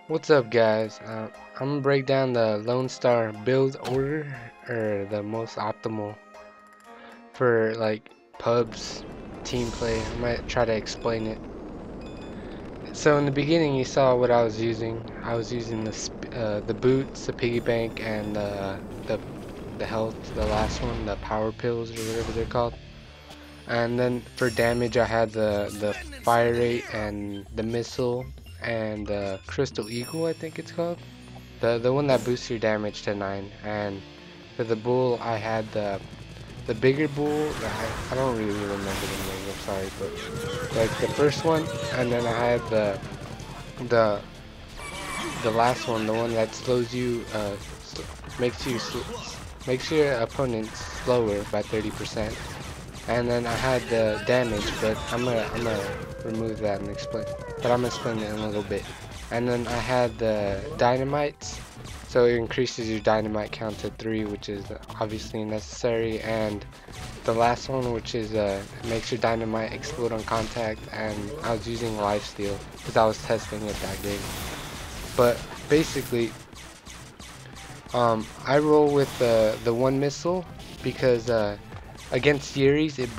What's up, guys? I'm gonna break down the Lonestar build order, or the most optimal for like pubs, team play. I might try to explain it. So in the beginning, you saw what I was using. I was using the boots, the piggy bank, and the the health, the last one, the power pills or whatever they're called. And then for damage, I had the fire rate and the missile and the crystal eagle, I think it's called. The one that boosts your damage to 9. And for the bull, I had the bigger bull. I don't really remember the name. I'm sorry, but like the first one, and then I had the the last one, the one that slows you, makes you makes your opponent slower by 30%. And then I had the damage, but I'm gonna remove that and explain. But I'm gonna explain it in a little bit. And then I had the dynamites, so it increases your dynamite count to 3, which is obviously necessary. And the last one, which is makes your dynamite explode on contact. And I was using lifesteal because I was testing it that game. But basically, I roll with the one missile because against Yuris, it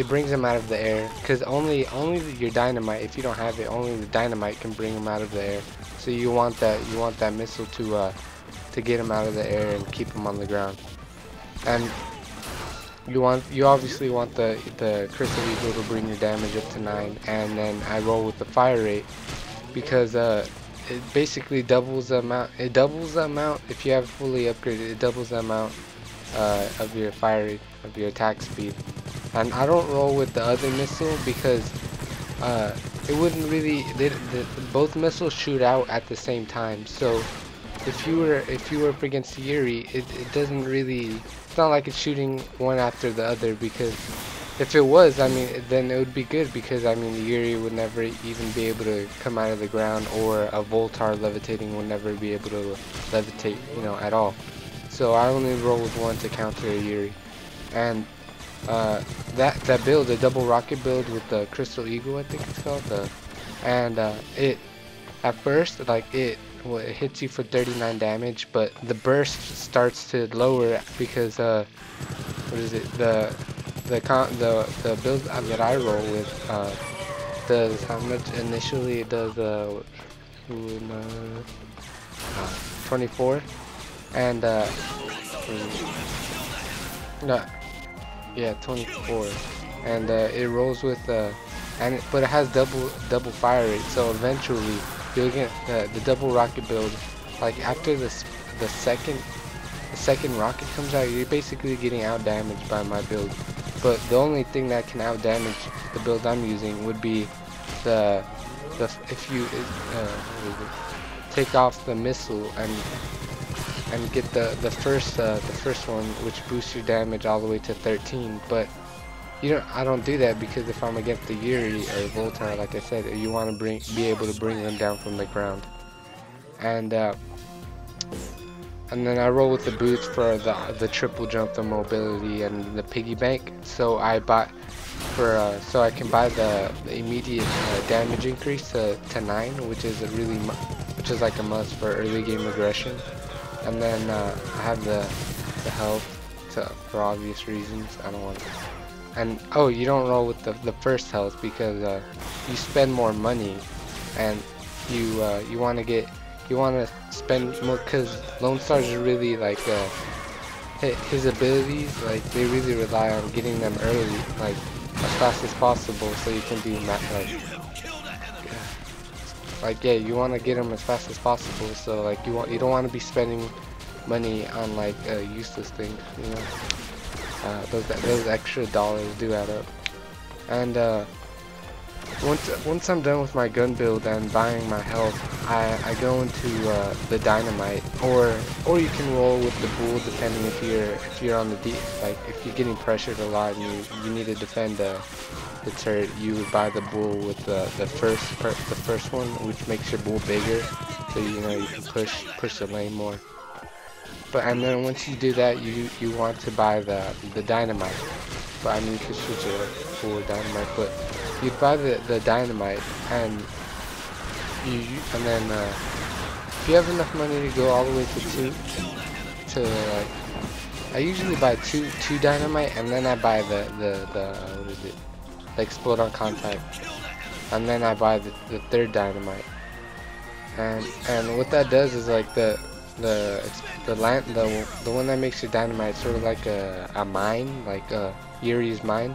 brings them out of the air, because only your dynamite, if you don't have it, only the dynamite can bring them out of the air. So you want that missile to get them out of the air and keep them on the ground. And you obviously want the crystal eagle to bring your damage up to 9. And then I roll with the fire rate because it basically doubles the amount. It doubles the amount if you have it fully upgraded. It doubles the amount of your fire rate, of your attack speed. And I don't roll with the other missile because it wouldn't really. Both missiles shoot out at the same time. So if you were up against Yuri, it doesn't really. It's not like it's shooting one after the other, because if it was, I mean, then it would be good, because I mean the Yuri would never even be able to come out of the ground, or a Voltar levitating would never be able to levitate, at all. So I only roll with one to counter a Yuri. And that build, the double rocket build with the crystal eagle, I think it's called, it at first, like, it hits you for 39 damage, but the burst starts to lower because what is it, the build that I roll with does how much initially. It does 24, and no, yeah, 24, and it rolls with but it has double fire rate, so eventually you'll get the double rocket build. Like after the second rocket comes out, you're basically getting out damaged by my build. But the only thing that can out damage the build I'm using would be if you take off the missile and get the first one, which boosts your damage all the way to 13. But I don't do that, because if I'm against the Yuri or Voltar, like I said, you want to be able to bring them down from the ground. And then I roll with the boots for the triple jump, the mobility, and the piggy bank. So I bought so I can buy the immediate damage increase to 9, which is which is like a must for early game aggression. And then I have the health for obvious reasons. I don't want to. And oh, you don't roll with the first health, because you spend more money, and you want to spend more, because Lonestar's are really like his abilities, like they really rely on getting them early, like as fast as possible, so you can do yeah, you want to get them as fast as possible. So like you don't want to be spending money on like useless things, those extra dollars do add up. And once I'm done with my gun build and buying my health, I go into the dynamite, or you can roll with the bull, depending if you're on the like if you're getting pressured a lot and you need to defend the turret. You would buy the bull with the first one, which makes your bull bigger, so you can push the lane more. And then once you do that, you want to buy the dynamite. But I mean, you could switch it for dynamite, but you'd buy the dynamite, and and then if you have enough money to go all the way to like, I usually buy two dynamite, and then I buy the what is it? The explode on contact, and then I buy the third dynamite. And what that does is like the one that makes your dynamite sort of like a mine, like Yuri's mine,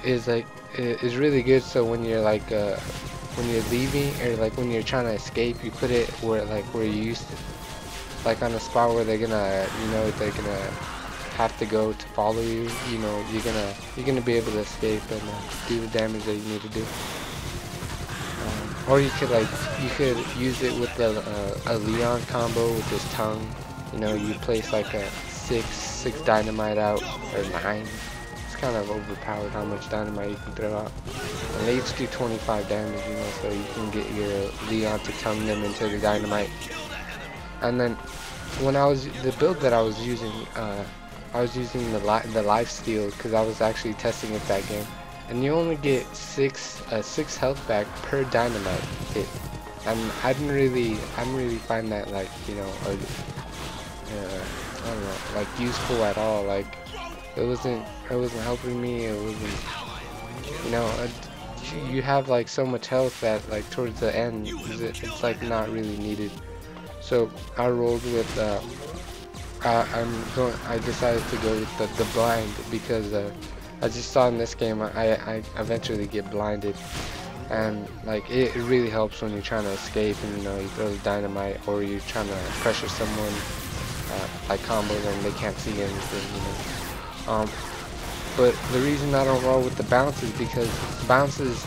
is like is really good. So when you're like when you're leaving, or like when you're trying to escape, you put it where you used to, like on a spot where they're gonna, you know, they're gonna have to go to follow you. You know, you're gonna be able to escape and do the damage that you need to do. Or you could use it with a Leon combo with his tongue. You know, you place like a six dynamite out, or 9. It's kind of overpowered how much dynamite you can throw out. And they each do 25 damage, you know, so you can get your Leon to tongue them into the dynamite. And then when the build that I was using the life steal, because I was actually testing it that game. And you only get 6 health back per dynamite hit, and I didn't really find that, like, you know, I don't know, like useful at all. Like it wasn't helping me. It wasn't, you know, you have like so much health that like towards the end it's like not really needed. So I rolled with I decided to go with the blind, because I just saw in this game I eventually get blinded, and like it really helps when you're trying to escape, and you know, you throw the dynamite, or you're trying to pressure someone like combos and they can't see anything, you know. But the reason I don't roll with the bounce is because bounces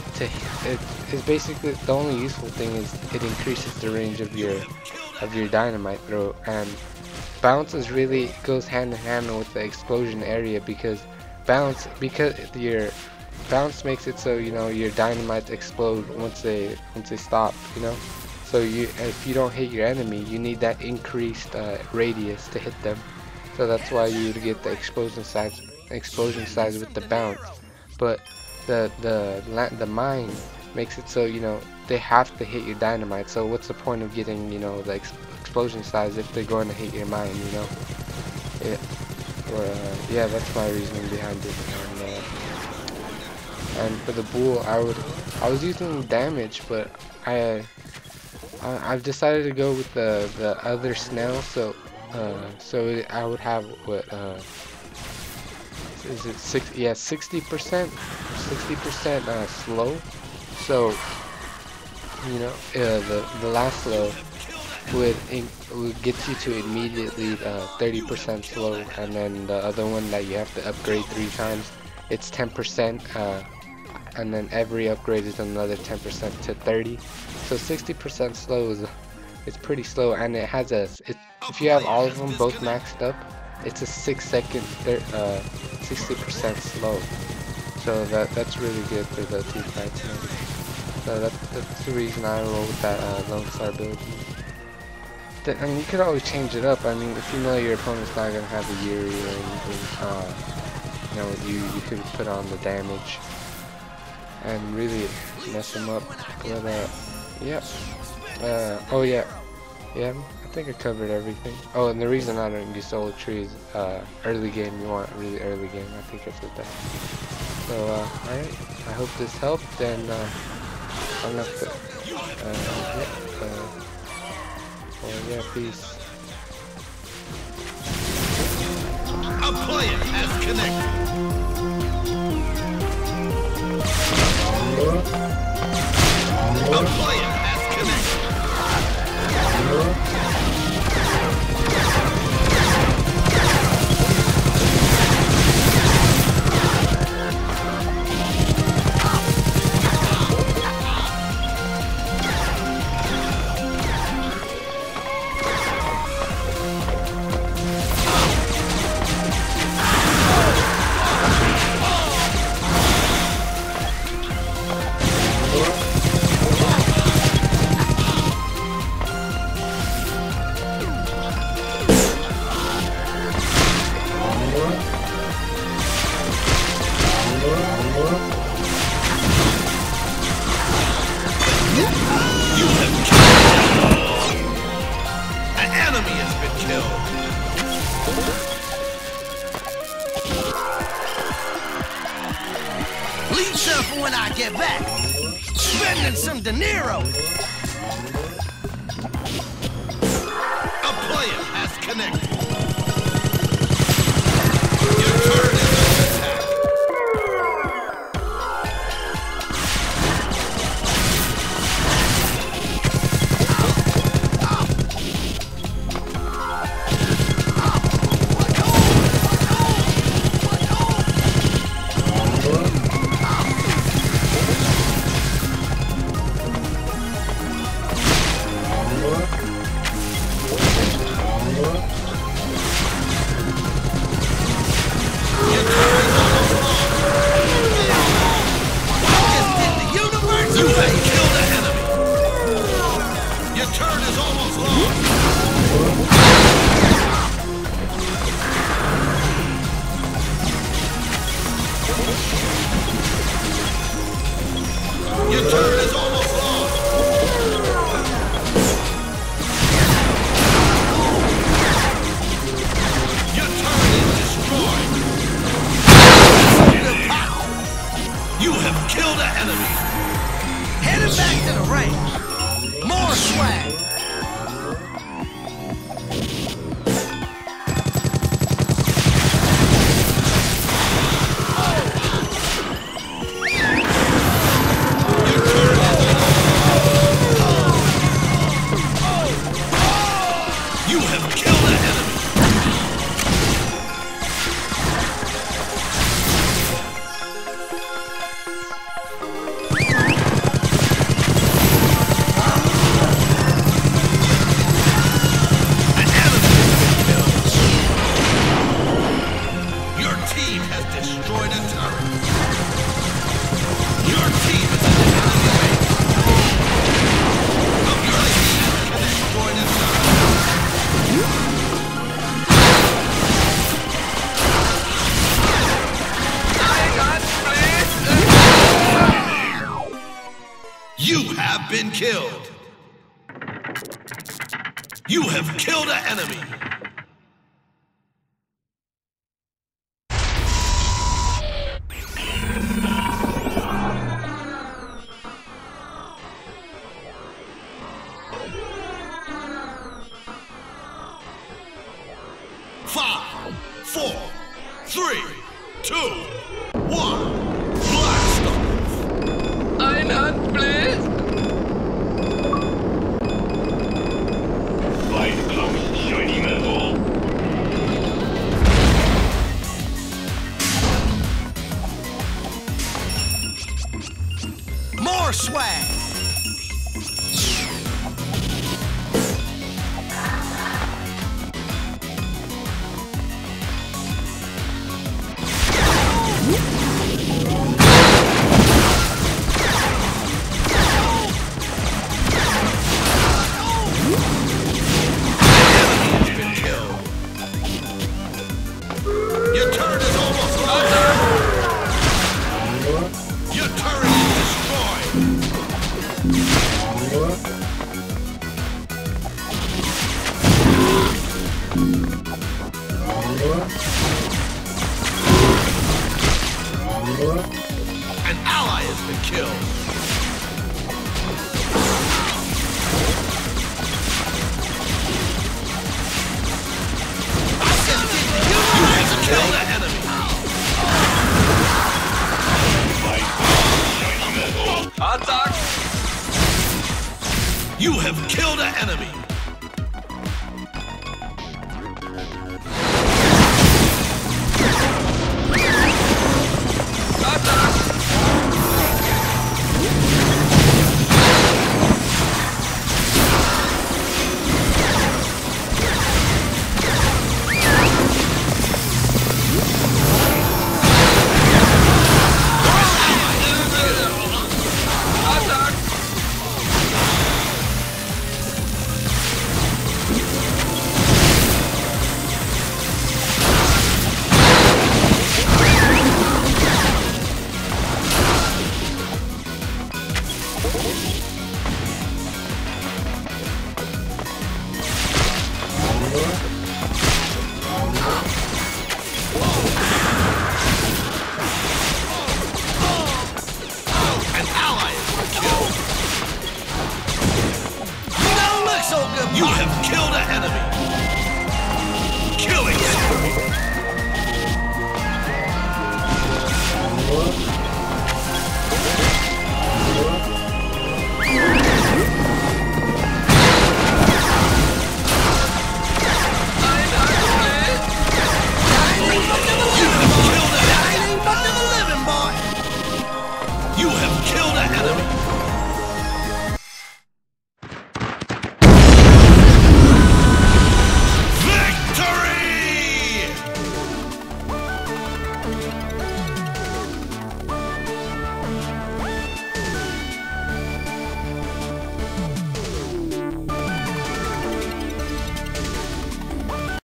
is basically the only useful thing is it increases the range of your dynamite throw, and bounces really goes hand in hand with the explosion area, because your bounce makes it so, you know, your dynamites explode once they stop, you know. So if you don't hit your enemy, you need that increased radius to hit them. So that's why you would get the explosion size with the bounce. But the mine makes it so, you know, they have to hit your dynamite. So what's the point of getting, you know, the explosion size if they're going to hit your mine, you know? Yeah, that's my reasoning behind it. And for the bull, I was using damage, but I've decided to go with the other snail. So I would have what is it 60% slow. So, you know, the last slow would get you to immediately 30% slow, and then the other one that you have to upgrade 3 times, it's 10%, and then every upgrade is another 10% to 30. So 60% slow it's pretty slow, and it has if you have all of them both maxed up, it's a 6-second 60% slow. So that's really good for the team fights. So that's the reason I roll with that Lonestar build. And you could always change it up. I mean, if you know your opponent's not gonna have a Yuri or anything, you know, you could put on the damage and really mess them up. But yeah. Oh yeah, I think I covered everything. Oh, and the reason I don't use solo tree is early game. You want really early game. I think I said that. So alright. I hope this helped, and I'm gonna have to yeah, peace. A player has connected. A player has connected. spending some De Niro. A player has connected. Your turn is under attack. Been killed. You have killed an enemy. Five, four, three, two, one. Blast off. Ein Hand, please. More swag. Your turret is almost over. Your turret is destroyed. An ally has been killed. You have killed an enemy. Attack! You have killed an enemy.